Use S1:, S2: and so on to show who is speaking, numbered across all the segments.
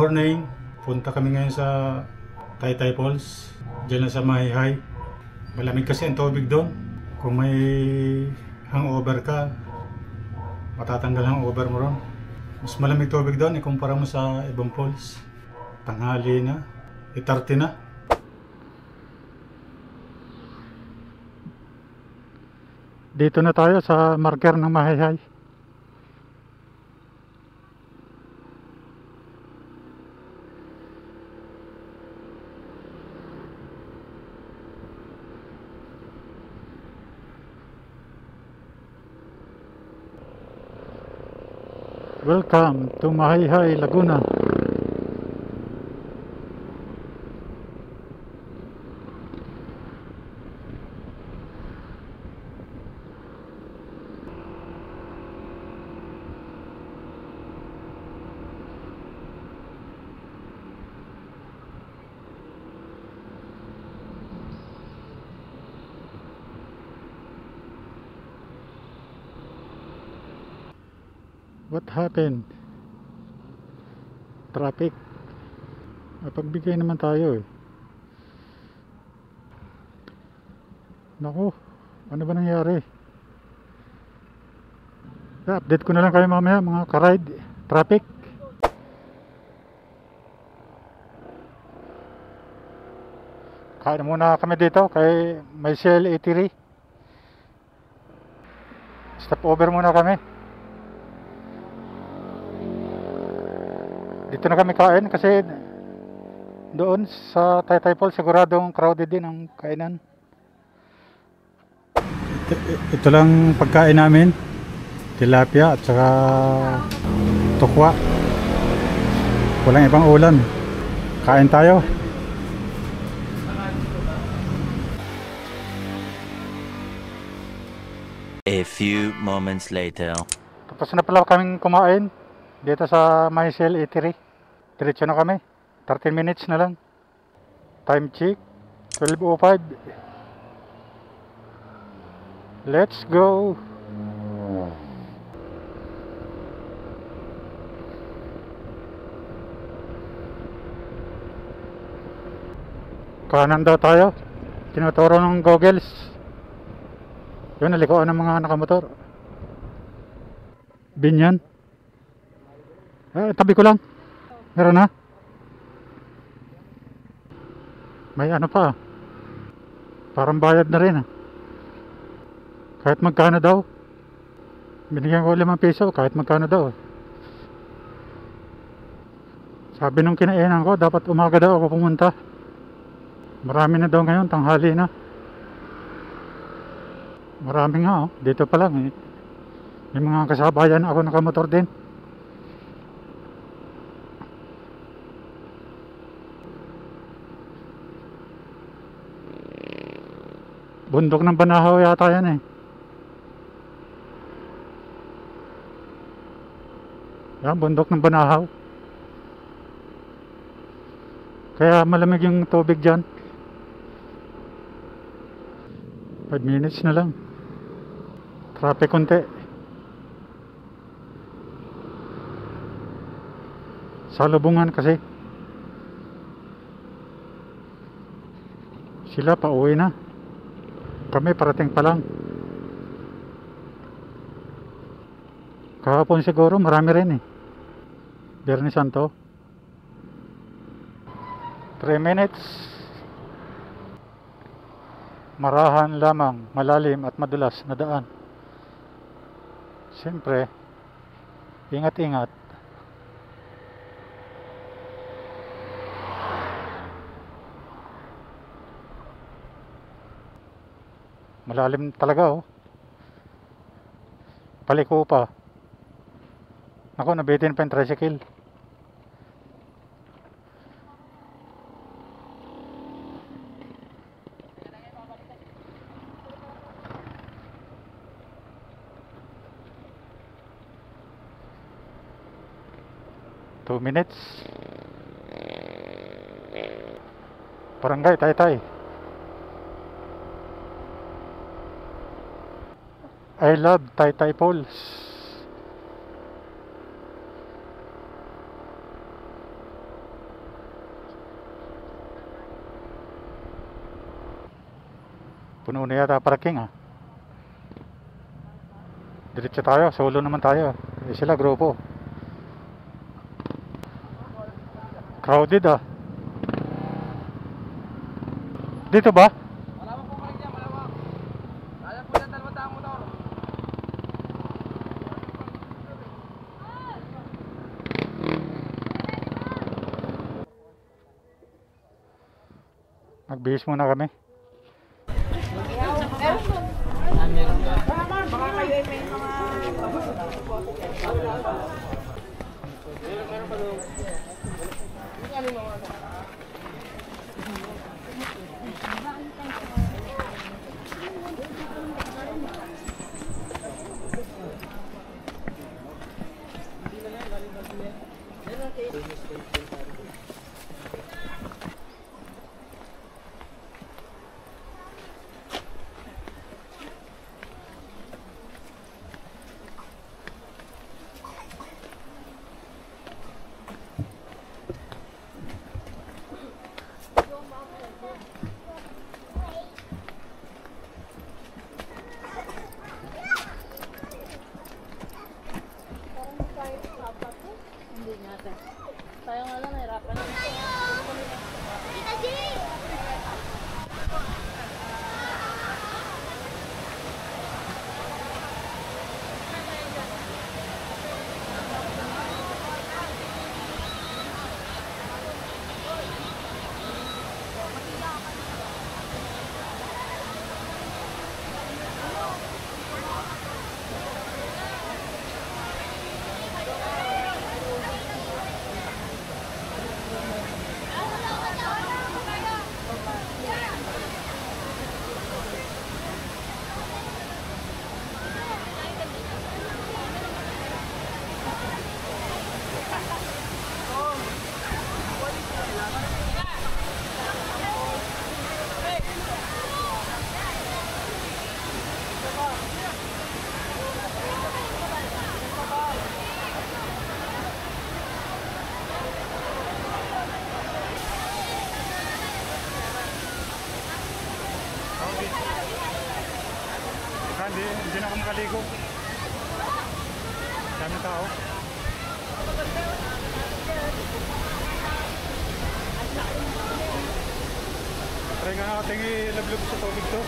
S1: morning, punta kami ngayon sa Taytay Falls. Diyan lang sa Mahihay. Malamig kasi ang tubig doon. Kung may hangover ka, matatanggal hangover mo ron. Mas malamig tubig doon ikumpara mo sa ibang falls. Tanghali na, 30 na. Dito na tayo sa marker ng Mahihay. Welcome to Mahihay, Laguna. What happened? Traffic. Pagbigay naman tayo eh. Naku, ano ba nangyari? Update ko na lang kayo mamaya mga ka-ride. Traffic. Kain muna kami dito kay Michelle Eatery. Stop over muna kami. Dito na kami kain kasi doon sa Taytay Falls siguradong crowded din ang kainan. Ito lang pagkain namin. Tilapia at saka tukwa. Walang ibang ulam. Kain tayo.
S2: A few moments later.
S1: Tapos na pala kaming kumain dito sa Michelle Eatery. Diretso na kami. 13 minutes na lang. Time check 12:05. Let's go. Kanan daw tayo. Tinuturo ng goggles. Yun, nalikuan ng mga nakamotor. Binyan. Tabi ko lang. Meron na. May ano pa. Parang bayad na rin. Kahit magkano daw. Binigyan ko 5 piso. Kahit magkano daw. Sabi nung kinainan ko, dapat umaga daw ako pumunta. Marami na daw ngayon. Tanghali na. Marami nga oh. Dito pa lang eh. May mga kasabayan ako nakamotor din. Bundok ng Banahaw yata yan eh. Yan, bundok ng Banahaw. Kaya malamig yung tubig dyan. 5 minutes na lang. Traffic konti. Salubungan kasi. Sila pa uwi na. Kami parating pa lang. Kahapon siguro marami rin eh. Biyernes Santo. 3 minutes. Marahan lamang, malalim at madulas na daan. Siyempre, ingat-ingat. Malalim talaga oh. Paliko pa. Ako, nabitin pa yung tricycle. Two minutes. Barangay Taytay. I love Taytay Falls. Puno na yata parking ah. Diretso tayo, solo naman tayo. Eh sila grupo. Crowded ah. Dito ba?
S3: Malawak po kayo dyan, malawak. Kaya po yan, 2 taong motor.
S1: Nagbihis muna kami.
S3: Baka kayo ay may mga...
S4: Hindi natin. Tayo nga lang, nahirapan na. Tita G!
S1: Hindi na ako makaligo. Dami tao. Try nga natin ilaglag sa tubig to.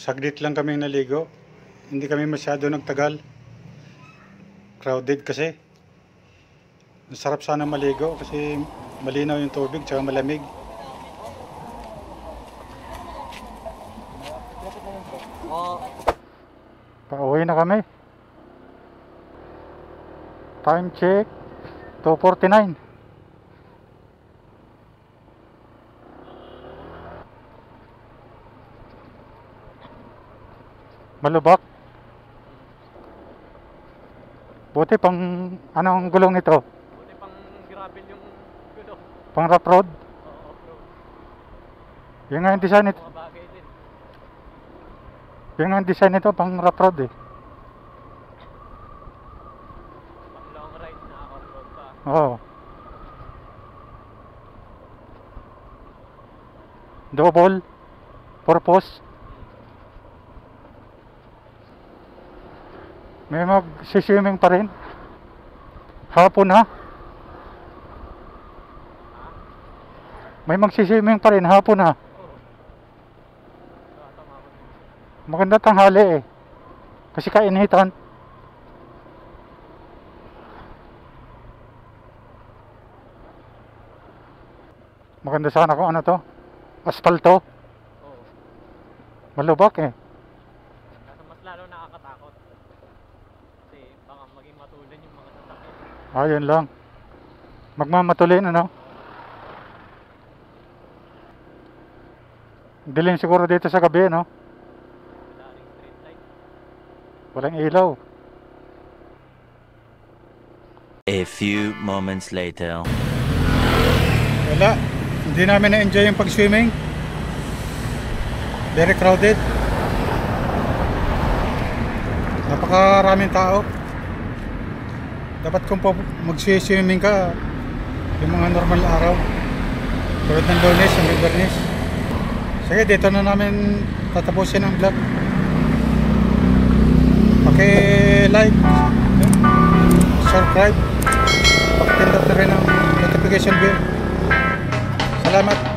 S1: Saglit lang kami naligo. Hindi kami masyado nagtagal. Crowded kasi. Ang sarap sana maligo kasi malinaw yung tubig tsaka malamig. Pauwi na kami. Time check 2:49. Malubak. Buti pang anong gulong nito?
S3: Buti pang gravel yung gulo.
S1: Pang rough road?
S3: Oo, off-road.
S1: Yung nga yung design nito.
S3: Mga bagay din.
S1: Yung nga yung design nito pang rough road eh.
S3: Pang long ride na off-road pa.
S1: Oo. Double purpose. May mag-swimming pa rin. Hapon ha. May mag-swimming pa rin hapon ha. Maganda tanghali eh. Kasi kainitan. Maganda sana kung ano to. Asfalto.
S3: Oo.
S1: Malubak eh.
S3: Kaso mas lalo nakakatakot. Kasi baka maging matulan yung mga sasakyan.
S1: Ayun lang. Magmamatulin ano. Dilim siguro dito sa gabi no.
S3: Wala ring street light.
S1: Walang ilaw.
S2: A few moments later.
S1: Wala. Hindi namin na-enjoy yung pag-swimming. Very crowded. Napakaraming tao. Dapat kung mag-swimming ka yung mga normal araw. Tulad ng Lunes, hanggang Biyernes. Sige, dito na namin tatapusin ang vlog. Paki-like, subscribe, pakitindot na rin ang notification bell. Salamat.